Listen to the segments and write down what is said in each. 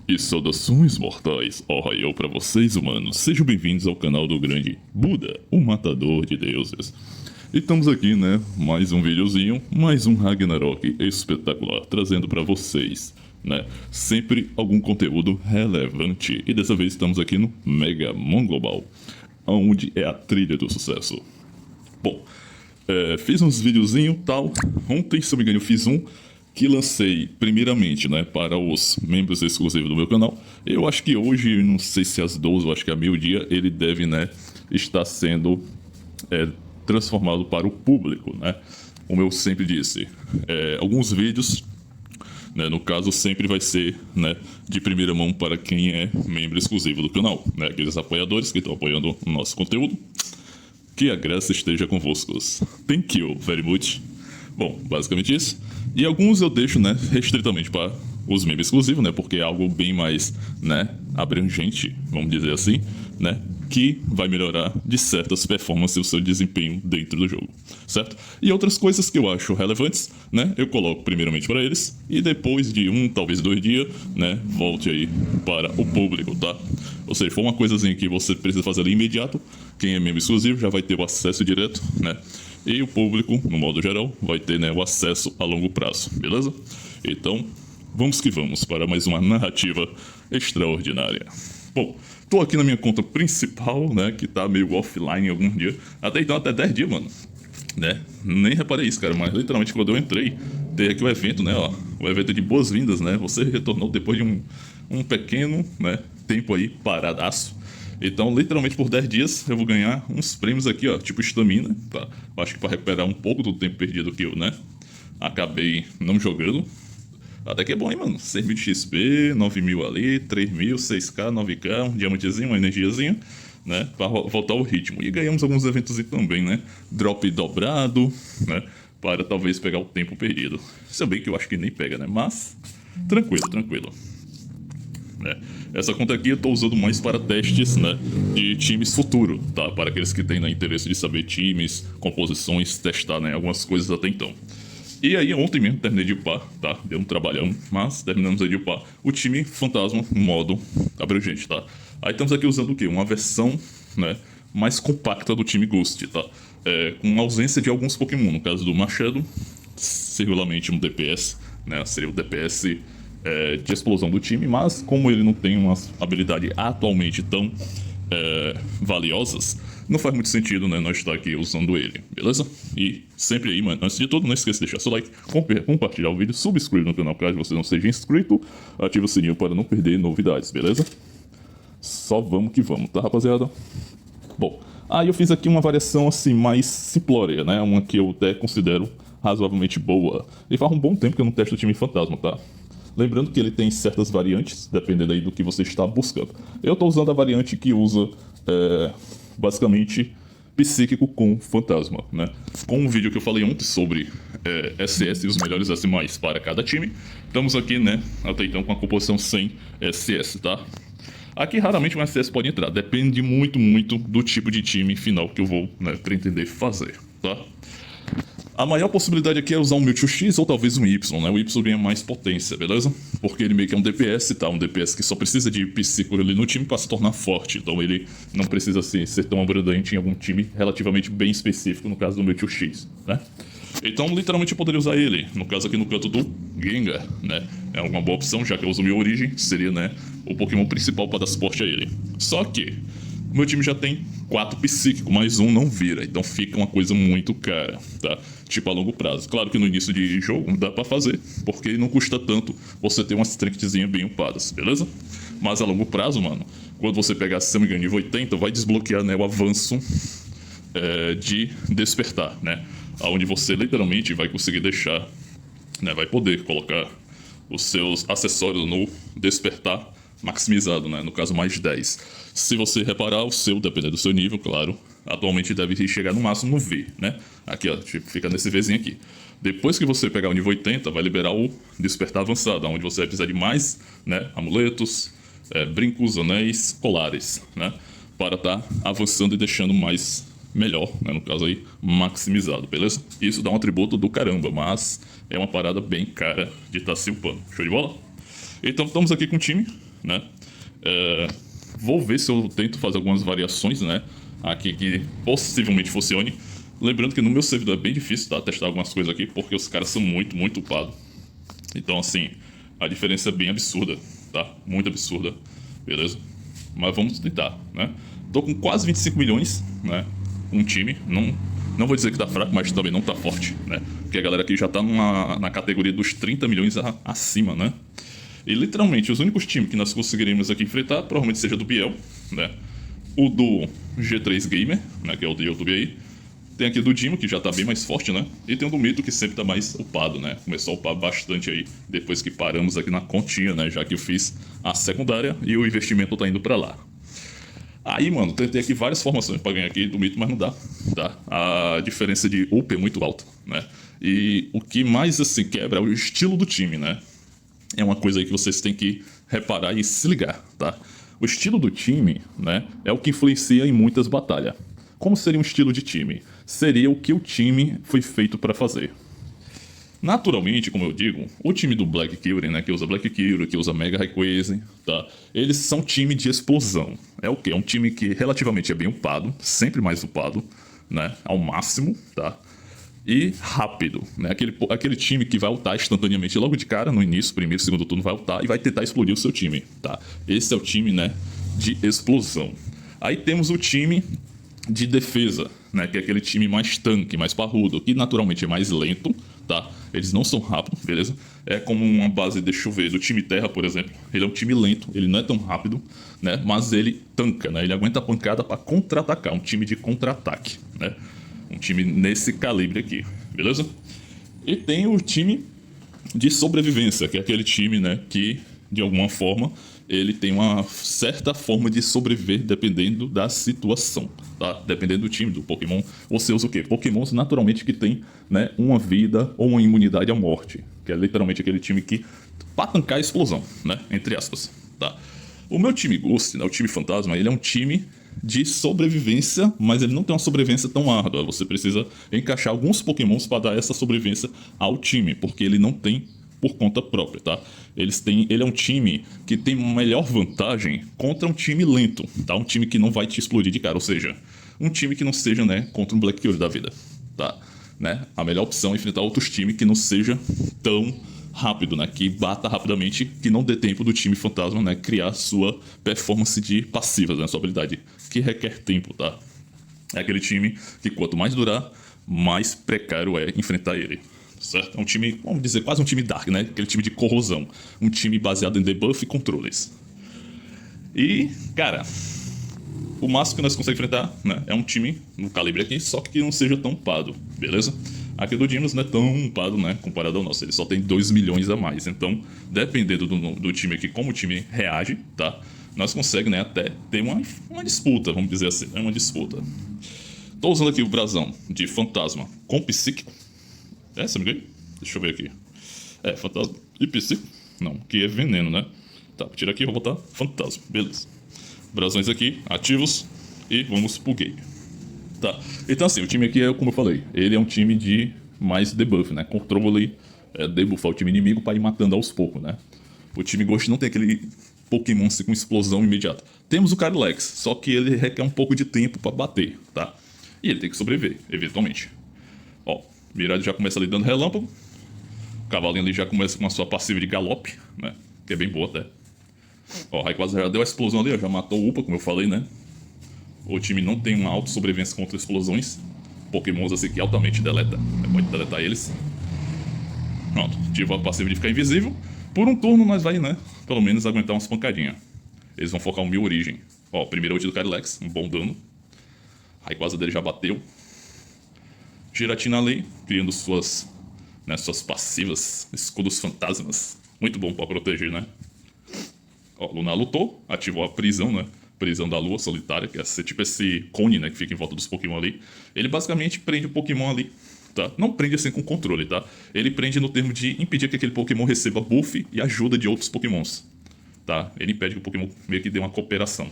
E saudações mortais, Ohayou pra vocês humanos, sejam bem-vindos ao canal do grande Buda, o matador de deuses. E estamos aqui, né, mais um videozinho, mais um Ragnarok espetacular, trazendo pra vocês, né, sempre algum conteúdo relevante. E dessa vez estamos aqui no Mega Mon Global, onde é a trilha do sucesso. Bom, fiz uns videozinhos tal, ontem, se eu me engano, eu fiz um que lancei primeiramente, né, para os membros exclusivos do meu canal. Eu acho que hoje, não sei se às 12 ou acho que a meio-dia, ele deve, né, estar sendo transformado para o público, né. Como eu sempre disse, alguns vídeos, né, no caso sempre vai ser, né, de primeira mão para quem é membro exclusivo do canal, né, aqueles apoiadores que estão apoiando o nosso conteúdo. Que a graça esteja convosco. Thank you very much. Bom, basicamente isso. E alguns eu deixo, né, restritamente para os membros exclusivos, né, porque é algo bem mais, né, abrangente, vamos dizer assim, né, que vai melhorar de certas performances o seu desempenho dentro do jogo, certo? E outras coisas que eu acho relevantes, né, eu coloco primeiramente para eles e depois de talvez 2 dias, né, volte aí para o público, tá? Ou seja, for uma coisazinha que você precisa fazer ali imediato, quem é membro exclusivo já vai ter o acesso direto, né? E o público, no modo geral, vai ter, né, o acesso a longo prazo, beleza? Então, vamos que vamos para mais uma narrativa extraordinária. Bom, tô aqui na minha conta principal, né, que tá meio offline algum dia. Até então, até 10 dias, mano. Né? Nem reparei isso, cara, mas literalmente quando eu entrei, tem aqui o evento, né, ó. O evento de boas-vindas, né? Você retornou depois de um pequeno, né, tempo aí paradaço. Então, literalmente por 10 dias eu vou ganhar uns prêmios aqui, ó, tipo estamina, tá? Acho que para recuperar um pouco do tempo perdido que eu, né, acabei não jogando. Até que é bom, hein, mano? 6.000 de XP, 9.000 ali, 3.000, 6k, 9k, um diamantezinho, uma energiazinha, né? Pra voltar ao ritmo. E ganhamos alguns eventos também, né? Drop dobrado, né? Para talvez pegar o tempo perdido. Se bem que eu acho que nem pega, né? Mas, tranquilo, tranquilo. Essa conta aqui eu tô usando mais para testes, né, de times futuro, tá? Para aqueles que têm, né, interesse de saber times, composições, testar, né, algumas coisas até então. E aí ontem mesmo terminei de upar, tá? Deu um trabalhão, mas terminamos aí de upar o time fantasma no modo abrangente, tá? Aí estamos aqui usando o quê? Uma versão, né, mais compacta do time Ghost, tá? Com ausência de alguns Pokémon, no caso do Machado, seguramente um DPS, né? Seria o DPS de explosão do time, mas como ele não tem uma habilidade atualmente tão valiosas, não faz muito sentido, né, nós estar aqui usando ele, beleza? E sempre aí, mano, antes de tudo, não esqueça de deixar seu like, compartilhar o vídeo, subscrever no canal caso você não seja inscrito, ativa o sininho para não perder novidades, beleza? Só vamos que vamos, tá, rapaziada? Bom, aí eu fiz aqui uma variação assim mais simplória, né, uma que eu até considero razoavelmente boa. E faz um bom tempo que eu não testo o time fantasma, tá? Lembrando que ele tem certas variantes, dependendo aí do que você está buscando. Eu estou usando a variante que usa, basicamente, psíquico com fantasma, né? Com um vídeo que eu falei ontem sobre SS e os melhores S+, para cada time, estamos aqui, né, até então com a composição sem SS, tá? Aqui raramente um SS pode entrar, depende muito, muito do tipo de time final que eu vou, né, pretender fazer, tá? A maior possibilidade aqui é usar um Mewtwo X ou talvez um Y, né? O Y ganha mais potência, beleza? Porque ele meio que é um DPS, tá? Um DPS que só precisa de psíquico ali no time para se tornar forte. Então ele não precisa assim, ser tão abundante em algum time relativamente bem específico, no caso do Mewtwo X, né? Então, literalmente, eu poderia usar ele, no caso aqui no canto do Gengar, né? É uma boa opção, já que eu uso minha origem, seria, né, o Pokémon principal para dar suporte a ele. Só que o meu time já tem 4 psíquicos, mais um não vira, então fica uma coisa muito cara, tá? Tipo a longo prazo. Claro que no início de jogo dá pra fazer, porque não custa tanto você ter umas strengthzinhas bem upadas, beleza? Mas a longo prazo, mano, quando você pegar, se eu não me engano, nível 80, vai desbloquear, né, o avanço de despertar, né? Onde você literalmente vai conseguir deixar, né, vai poder colocar os seus acessórios no despertar maximizado, né? No caso, mais 10. Se você reparar, o seu, dependendo do seu nível, claro, atualmente deve chegar no máximo no V, né? Aqui, ó, tipo, fica nesse Vzinho aqui. Depois que você pegar o nível 80, vai liberar o despertar avançado, onde você vai precisar de mais, né, amuletos, brincos, anéis, colares, né? Para estar avançando e deixando mais melhor, né, no caso aí, maximizado, beleza? Isso dá um atributo do caramba, mas é uma parada bem cara de estar se upando. Show de bola? Então estamos aqui com o time, né? Vou ver se eu tento fazer algumas variações, né? Aqui que possivelmente funcione. Lembrando que no meu servidor é bem difícil, tá? Testar algumas coisas aqui, porque os caras são muito, muito upados. Então, assim, a diferença é bem absurda, tá? Muito absurda, beleza? Mas vamos tentar, né? Tô com quase 25 milhões, né? Um time, não vou dizer que tá fraco, mas também não tá forte, né? Porque a galera aqui já tá na categoria dos 30 milhões acima, né? E literalmente, os únicos times que nós conseguiremos aqui enfrentar provavelmente seja do Biel, né? O do G3 Gamer, né? Que é o do YouTube aí. Tem aqui do Dimo, que já tá bem mais forte, né? E tem o do Mito, que sempre tá mais upado, né? Começou a upar bastante aí, depois que paramos aqui na continha, né? Já que eu fiz a secundária e o investimento tá indo pra lá. Aí, mano, tentei aqui várias formações pra ganhar aqui do Mito, mas não dá, tá? A diferença de up é muito alta, né? E o que mais, assim, quebra é o estilo do time, né? É uma coisa aí que vocês têm que reparar e se ligar, tá? O estilo do time, né, é o que influencia em muitas batalhas. Como seria um estilo de time? Seria o que o time foi feito para fazer. Naturalmente, como eu digo, o time do Black Kyurem, né, que usa Black Kyurem, que usa Mega Rayquaza, tá? Eles são time de explosão. É o quê? É um time que relativamente é bem upado, sempre mais upado, né, ao máximo, tá? E rápido, né? Aquele time que vai ultar instantaneamente logo de cara, no início, primeiro, segundo turno, vai ultar e vai tentar explodir o seu time, tá? Esse é o time, né, de explosão. Aí temos o time de defesa, né, que é aquele time mais tanque, mais parrudo, que naturalmente é mais lento, tá? Eles não são rápidos, beleza? É como uma base, deixa eu ver, do time Terra, por exemplo. Ele é um time lento, ele não é tão rápido, né? Mas ele tanca, né? Ele aguenta a pancada para contra-atacar, um time de contra-ataque, né? Um time nesse calibre aqui, beleza? E tem o time de sobrevivência, que é aquele time, né, que de alguma forma ele tem uma certa forma de sobreviver dependendo da situação, tá? Dependendo do time, do Pokémon. Você usa o quê? Pokémons naturalmente que tem, né, uma vida ou uma imunidade à morte, que é literalmente aquele time que pra tancar a explosão, né, entre aspas, tá? O meu time Ghost, né, o time Fantasma, ele é um time de sobrevivência, mas ele não tem uma sobrevivência tão árdua. Você precisa encaixar alguns Pokémons para dar essa sobrevivência ao time, porque ele não tem por conta própria, tá? Ele é um time que tem uma melhor vantagem contra um time lento, tá? Um time que não vai te explodir de cara, ou seja, um time que não seja, né, contra um Black Kyurem da vida, tá? Né? A melhor opção é enfrentar outros times que não seja tão rápido, né? Que bata rapidamente, que não dê tempo do time fantasma, né, criar sua performance de passivas, né, sua habilidade, que requer tempo, tá? É aquele time que quanto mais durar, mais precário é enfrentar ele, certo? É um time, vamos dizer, quase um time dark, né? Aquele time de corrosão, um time baseado em debuff e controles. E, cara, o máximo que nós conseguimos enfrentar, né, é um time no calibre aqui, só que não seja tão upado, beleza? Aqui do Dinos não é tão upado, né, comparado ao nosso, ele só tem 2 milhões a mais. Então, dependendo do time aqui, como o time reage, tá? Nós conseguimos, né, até ter uma disputa, vamos dizer assim, uma disputa. Tô usando aqui o brasão de Fantasma com Psíquico. Se me engano? Deixa eu ver aqui. Fantasma e Psíquico. Não, que é veneno, né? Tá, vou tirar aqui e vou botar Fantasma, beleza. Brasões aqui, ativos, e vamos pro game. Tá, então assim, o time aqui é como eu falei, ele é um time de mais debuff, né? Controle, debuffar o time inimigo para ir matando aos poucos, né? O time Ghost não tem aquele Pokémon assim, com explosão imediata. Temos o Calyrex, só que ele requer um pouco de tempo para bater, tá? E ele tem que sobreviver, eventualmente. Ó, Mirade já começa ali dando relâmpago. O cavalinho ali já começa com a sua passiva de galope, né? Que é bem boa até. Ó, o Rayquaza já deu a explosão ali, ó, já matou o Upa, como eu falei, né? O time não tem uma auto-sobrevivência contra explosões. Pokémons assim que altamente deleta. Pode deletar eles. Pronto, ativa a passiva de ficar invisível. Por um turno nós vai, né? Pelo menos aguentar umas pancadinhas. Eles vão focar o Mil Origem. Ó, primeiro ult do Calyrex, um bom dano. A Rayquaza dele já bateu. Giratina ali, criando suas passivas, escudos fantasmas. Muito bom pra proteger, né? Ó, Luna lutou, ativou a prisão, né? Prisão da lua solitária, que é tipo esse cone, né, que fica em volta dos Pokémon ali. Ele basicamente prende o Pokémon ali, tá? Não prende assim com controle, tá? Ele prende no termo de impedir que aquele Pokémon receba buff e ajuda de outros Pokémons, tá? Ele impede que o Pokémon meio que dê uma cooperação.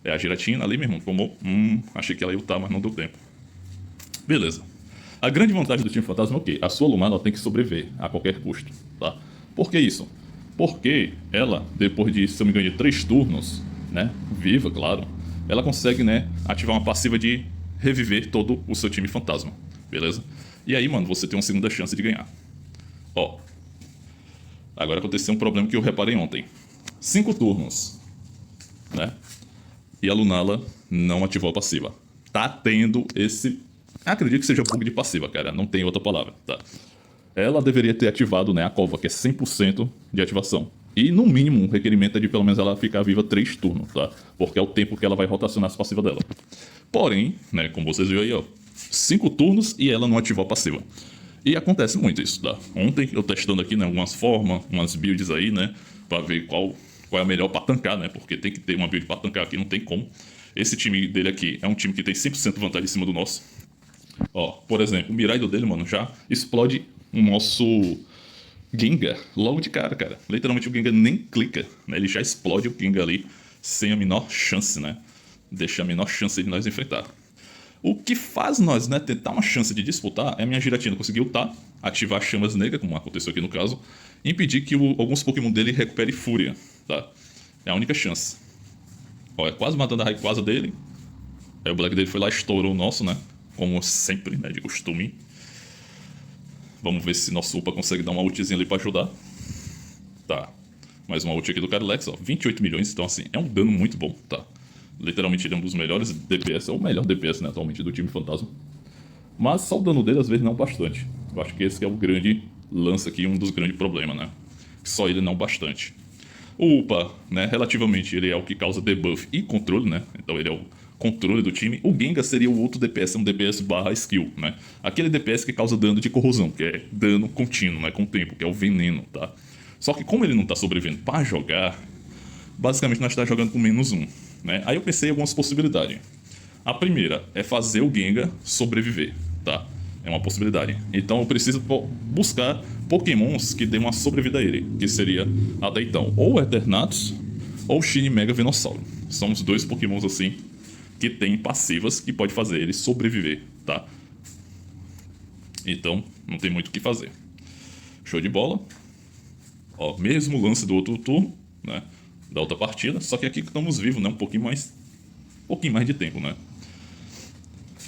A Giratina ali, meu irmão, tomou... achei que ela ia lutar, mas não deu tempo. Beleza. A grande vantagem do time fantasma é o quê? A sua Lumina ela tem que sobreviver a qualquer custo, tá? Por que isso? Porque ela, depois de, se eu me engano, de 3 turnos, né, viva, claro, ela consegue, né, ativar uma passiva de reviver todo o seu time fantasma, beleza? E aí, mano, você tem uma segunda chance de ganhar. Ó, agora aconteceu um problema que eu reparei ontem. 5 turnos, né? E a Lunala não ativou a passiva. Tá tendo esse... Acredito que seja bug de passiva, cara. Não tem outra palavra, tá? Ela deveria ter ativado, né, a cova, que é 100% de ativação. E, no mínimo, o requerimento é de pelo menos ela ficar viva 3 turnos, tá? Porque é o tempo que ela vai rotacionar as passivas dela. Porém, né, como vocês viram aí, ó, 5 turnos e ela não ativou a passiva. E acontece muito isso, tá? Ontem eu testando aqui, né, algumas formas, umas builds aí, né, pra ver qual é a melhor pra tancar, né? Porque tem que ter uma build pra tancar aqui, não tem como. Esse time dele aqui é um time que tem 100% vantagem em cima do nosso. Ó, por exemplo, o Miraido dele, mano, já explode o nosso Gengar logo de cara. Literalmente o Gengar nem clica, né? Ele já explode o Gengar ali sem a menor chance, né? Deixa a menor chance de nós enfrentar. O que faz nós, né, tentar uma chance de disputar é a minha Giratina conseguir ultar, ativar chamas negras, como aconteceu aqui no caso, e impedir que alguns Pokémon dele recupere Fúria, tá? É a única chance. Ó, é quase matando a Rayquaza dele. Aí o Black dele foi lá e estourou o nosso, né? Como sempre, né, de costume. Vamos ver se nosso Upa consegue dar uma ultzinha ali pra ajudar. Tá. Mais uma ult aqui do Carylex, ó. 28 milhões, então assim, é um dano muito bom, tá? Literalmente ele é um dos melhores DPS, é o melhor DPS, né, atualmente do time fantasma. Mas só o dano dele às vezes não bastante. Eu acho que esse que é o grande lance aqui, um dos grandes problemas, né? Só ele não bastante. O Upa, né, relativamente ele é o que causa debuff e controle, né? Então ele é o controle do time. O Gengar seria o outro DPS, um DPS barra skill, né? Aquele DPS que causa dano de corrosão, que é dano contínuo, né, com o tempo, que é o veneno, tá? Só que como ele não tá sobrevivendo para jogar, basicamente nós estamos jogando com -1, né? Aí eu pensei em algumas possibilidades. A primeira é fazer o Gengar sobreviver, tá? É uma possibilidade. Então eu preciso buscar Pokémons que dêem uma sobrevida a ele, que seria até então ou Eternatus ou Shiny Mega Venossauro. São os 2 Pokémons assim que tem passivas que pode fazer ele sobreviver, tá? Então não tem muito o que fazer. Show de bola. Ó, mesmo lance do outro turno, né? Da outra partida, só que aqui estamos vivos, né? Um pouquinho mais de tempo, né?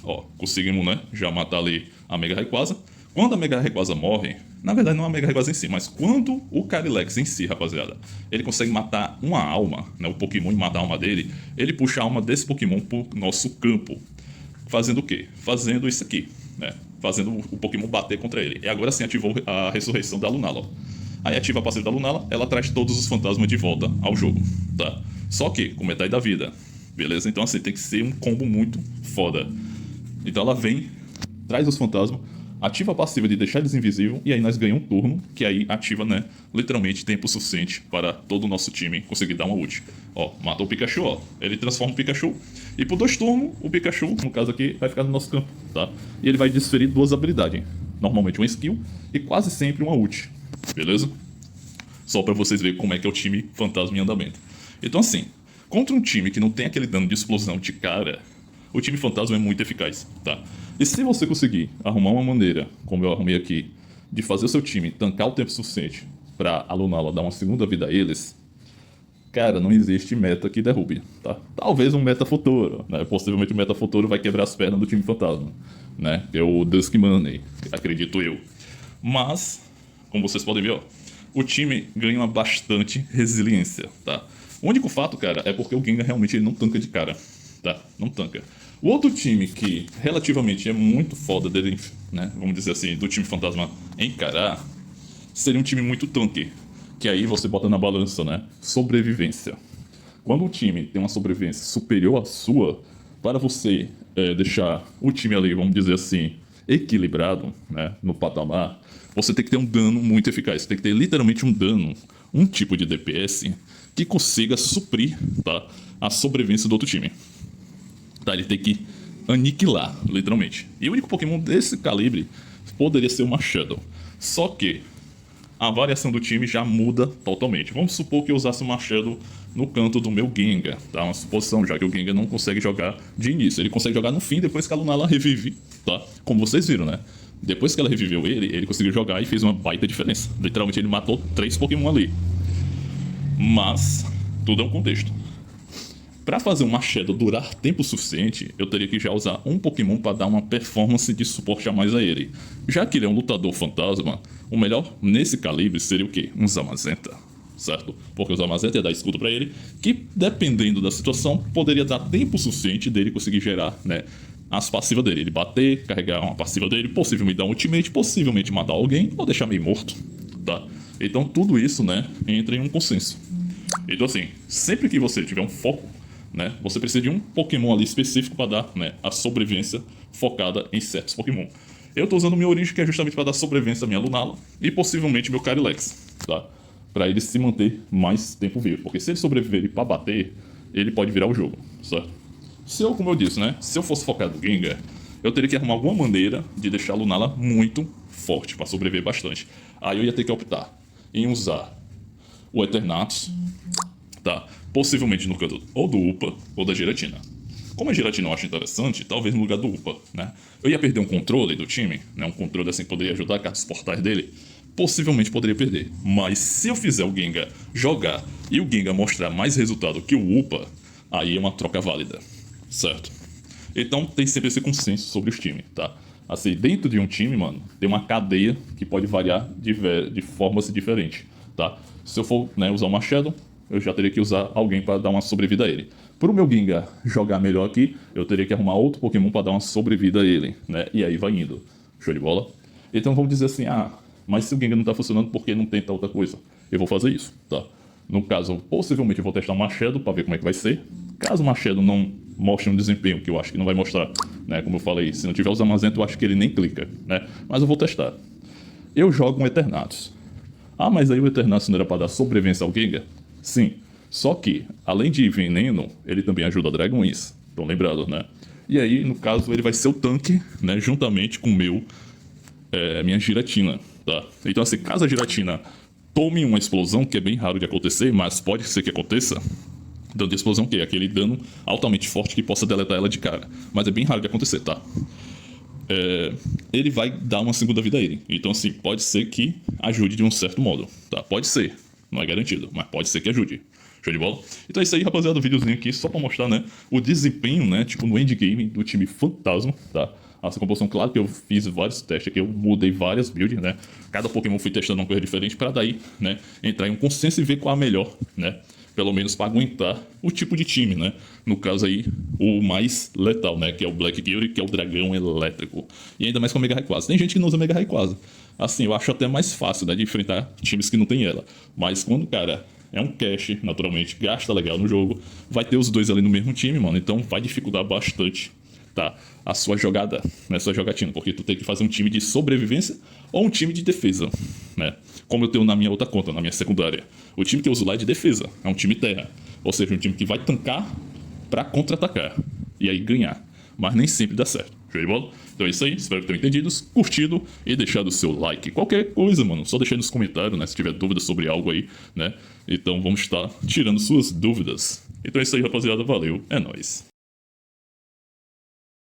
Ó, conseguimos, né, já matar ali a Mega Rayquaza. Quando a Mega Rayquaza morre, na verdade não a Mega Rayquaza em si, mas quando o Carylex em si, rapaziada, ele consegue matar uma alma, né, o Pokémon e matar a alma dele, ele puxa a alma desse Pokémon pro nosso campo. Fazendo o quê? Fazendo isso aqui, né? Fazendo o Pokémon bater contra ele. E agora sim ativou a ressurreição da Lunala, ó. Aí ativa a passiva da Lunala, ela traz todos os fantasmas de volta ao jogo, tá? Só que com metade da vida, beleza? Então assim, tem que ser um combo muito foda. Então ela vem, traz os fantasmas, ativa a passiva de deixar eles invisíveis, e aí nós ganhamos um turno, que aí ativa, né, literalmente tempo suficiente para todo o nosso time conseguir dar uma ult. Ó, matou o Pikachu, ó, ele transforma o Pikachu, e por 2 turnos, o Pikachu, no caso aqui, vai ficar no nosso campo, tá? E ele vai desferir 2 habilidades, normalmente uma skill e quase sempre uma ult, beleza? Só para vocês verem como é que é o time fantasma em andamento. Então assim, contra um time que não tem aquele dano de explosão de cara, o time fantasma é muito eficaz, tá? E se você conseguir arrumar uma maneira, como eu arrumei aqui, de fazer o seu time tancar o tempo suficiente pra a Lunala dar uma segunda vida a eles, cara, não existe meta que derrube, tá? Talvez um meta futuro, né? Possivelmente um meta futuro vai quebrar as pernas do time fantasma, né? Que é o Dusk Money, acredito eu. Mas, como vocês podem ver, ó, o time ganha bastante resiliência, tá? O único fato, cara, é porque o Gengar realmente ele não tanca de cara, tá? Não tanca. O outro time que relativamente é muito foda dele, né, vamos dizer assim, do time fantasma encarar, seria um time muito tanque. Que aí você bota na balança, né, sobrevivência. Quando o time tem uma sobrevivência superior à sua, para você deixar o time ali, vamos dizer assim, equilibrado, né, no patamar, você tem que ter um dano muito eficaz. Você tem que ter literalmente um dano, um tipo de DPS que consiga suprir, tá, a sobrevivência do outro time. Tá, ele tem que aniquilar, literalmente. E o único Pokémon desse calibre poderia ser uma Shadow. Só que a variação do time já muda totalmente. Vamos supor que eu usasse uma Shadow no canto do meu Gengar, tá? Uma suposição, já que o Gengar não consegue jogar de início. Ele consegue jogar no fim, depois que a Lunala revive, tá? Como vocês viram, né? Depois que ela reviveu ele conseguiu jogar e fez uma baita diferença. Literalmente ele matou 3 Pokémon ali. Mas tudo é um contexto. Para fazer uma Shadow durar tempo suficiente, eu teria que já usar um Pokémon para dar uma performance de suporte a mais a ele. Já que ele é um lutador fantasma, o melhor nesse calibre seria o quê? Um Zamazenta, certo? Porque o Zamazenta ia dar escudo para ele, que dependendo da situação, poderia dar tempo suficiente dele conseguir gerar, né, as passivas dele. Ele bater, carregar uma passiva dele, possivelmente dar um ultimate, possivelmente matar alguém ou deixar meio morto, tá? Então tudo isso, né, entra em um consenso. Então assim, sempre que você tiver um foco, né, você precisa de um Pokémon ali específico para dar, né, a sobrevivência focada em certos Pokémon. Eu tô usando minha origem, que é justamente para dar sobrevivência à minha Lunala e possivelmente meu Carylex, tá? Para ele se manter mais tempo vivo. Porque se ele sobreviver e para bater, ele pode virar o jogo, certo? Se eu, como eu disse, né, se eu fosse focado no Gengar, eu teria que arrumar alguma maneira de deixar a Lunala muito forte para sobreviver bastante. Aí eu ia ter que optar em usar o Eternatus, tá? Possivelmente no canto ou do UPA ou da Giratina. Como a Giratina eu acho interessante, talvez no lugar do UPA, né? Eu ia perder um controle do time, né? Um controle assim que poderia ajudar a cartas portais dele. Possivelmente poderia perder. Mas se eu fizer o Gengar jogar e o Gengar mostrar mais resultado que o UPA, aí é uma troca válida, certo? Então tem sempre esse consenso sobre os times, tá? Assim, dentro de um time, mano, tem uma cadeia que pode variar de formas diferentes, tá? Se eu for, né, usar uma Shadow, eu já teria que usar alguém para dar uma sobrevida a ele. Para o meu Gengar jogar melhor aqui, eu teria que arrumar outro Pokémon para dar uma sobrevida a ele, né? E aí vai indo. Show de bola? Então vamos dizer assim, mas se o Gengar não tá funcionando, por que não tenta outra coisa? Eu vou fazer isso, tá? No caso, possivelmente eu vou testar uma Shadow para ver como é que vai ser. Caso uma Shadow não mostre um desempenho, que eu acho que não vai mostrar, né? Como eu falei, se não tiver o Zamazenta, eu acho que ele nem clica, né? Mas eu vou testar. Eu jogo um Eternatus. Mas aí o Eternatus não era para dar sobrevivência ao Gengar? Sim, só que, além de veneno, ele também ajuda a Dragões. Estão lembrados, né? E aí, no caso, ele vai ser o tanque, né? Juntamente com minha Giratina, tá? Então assim, caso a Giratina tome uma explosão, que é bem raro de acontecer, mas pode ser que aconteça, dano de explosão, que é aquele dano altamente forte que possa deletar ela de cara. Mas é bem raro de acontecer, tá? Ele vai dar uma segunda vida a ele. Então assim, pode ser que ajude de um certo modo, tá? Pode ser. Não é garantido, mas pode ser que ajude. Show de bola? Então é isso aí, rapaziada. O videozinho aqui só pra mostrar, né, o desempenho, né, tipo, no endgame do time Fantasma, tá? Essa composição, claro que eu fiz vários testes aqui, eu mudei várias builds, né? Cada Pokémon fui testando uma coisa diferente pra daí, né, entrar em um consenso e ver qual é a melhor, né? Pelo menos pra aguentar o tipo de time, né? No caso aí, o mais letal, né? Que é o Black Fury, que é o dragão elétrico. E ainda mais com a Mega Rayquaza. Tem gente que não usa Mega Rayquaza. Assim, eu acho até mais fácil, né? De enfrentar times que não tem ela. Mas quando o cara é um cash, naturalmente, gasta legal no jogo, vai ter os dois ali no mesmo time, mano. Então vai dificultar bastante, tá? A sua jogada, né? Sua jogatina. Porque tu tem que fazer um time de sobrevivência ou um time de defesa, né? Como eu tenho na minha outra conta, na minha secundária. O time que eu uso lá é de defesa, é um time terra. Ou seja, um time que vai tancar pra contra-atacar. E aí ganhar. Mas nem sempre dá certo. Show de bola? Então é isso aí, espero que tenham entendido, curtido e deixado o seu like. Qualquer coisa, mano, só deixa aí nos comentários, né? Se tiver dúvidas sobre algo aí, né? Então vamos estar tirando suas dúvidas. Então é isso aí, rapaziada. Valeu, é nóis.